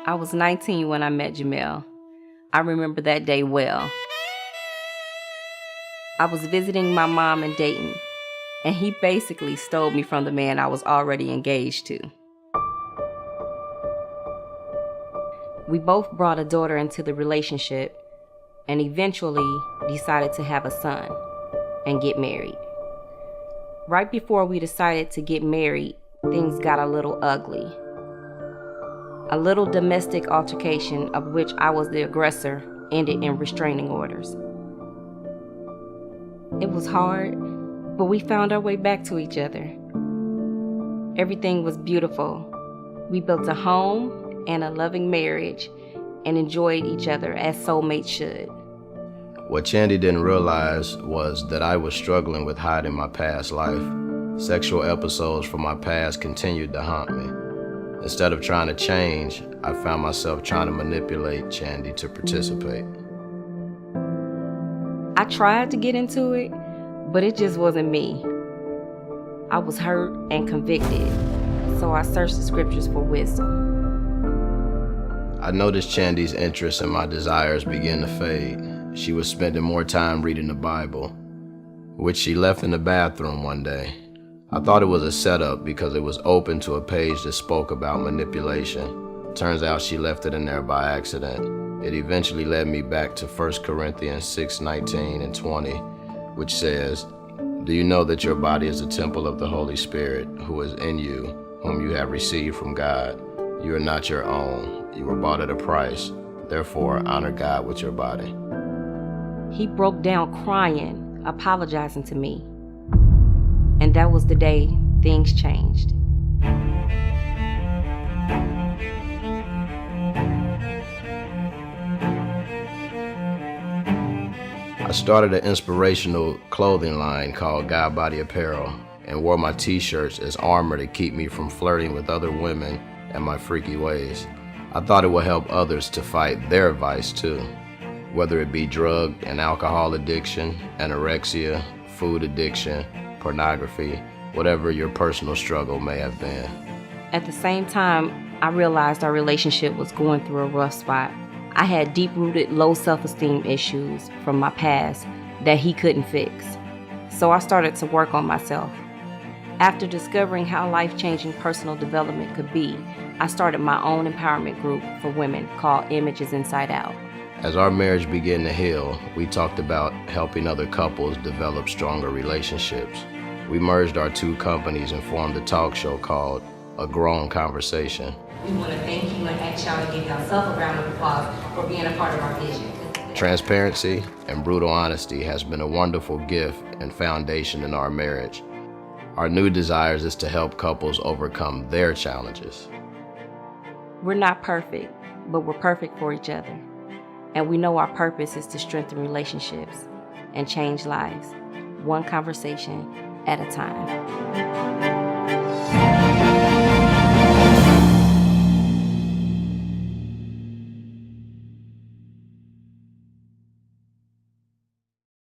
I was 19 when I met Jamel. I remember that day well. I was visiting my mom in Dayton, and he basically stole me from the man I was already engaged to. We both brought a daughter into the relationship and eventually decided to have a son and get married. Right before we decided to get married, things got a little ugly. A little domestic altercation, of which I was the aggressor, ended in restraining orders. It was hard, but we found our way back to each other. Everything was beautiful. We built a home and a loving marriage and enjoyed each other as soulmates should. What Chandi didn't realize was that I was struggling with hiding my past life. Sexual episodes from my past continued to haunt me. Instead of trying to change, I found myself trying to manipulate Chandi to participate. I tried to get into it, but it just wasn't me. I was hurt and convicted, so I searched the scriptures for wisdom. I noticed Chandi's interest in my desires began to fade. She was spending more time reading the Bible, which she left in the bathroom one day. I thought it was a setup because it was open to a page that spoke about manipulation. Turns out she left it in there by accident. It eventually led me back to 1 Corinthians 6:19 and 20, which says, "Do you know that your body is a temple of the Holy Spirit who is in you, whom you have received from God? You are not your own. You were bought at a price. Therefore, honor God with your body." He broke down crying, apologizing to me. And that was the day things changed. I started an inspirational clothing line called God Body Apparel and wore my t-shirts as armor to keep me from flirting with other women and my freaky ways. I thought it would help others to fight their vice too, whether it be drug and alcohol addiction, anorexia, food addiction, pornography, whatever your personal struggle may have been. At the same time, I realized our relationship was going through a rough spot. I had deep-rooted low self-esteem issues from my past that he couldn't fix. So I started to work on myself. After discovering how life-changing personal development could be, I started my own empowerment group for women called Images Inside Out. As our marriage began to heal, we talked about helping other couples develop stronger relationships. We merged our two companies and formed a talk show called A Grown Conversation. We want to thank you and ask y'all to give yourself a round of applause for being a part of our vision. Transparency and brutal honesty has been a wonderful gift and foundation in our marriage. Our new desires is to help couples overcome their challenges. We're not perfect, but we're perfect for each other. And we know our purpose is to strengthen relationships and change lives, one conversation at a time.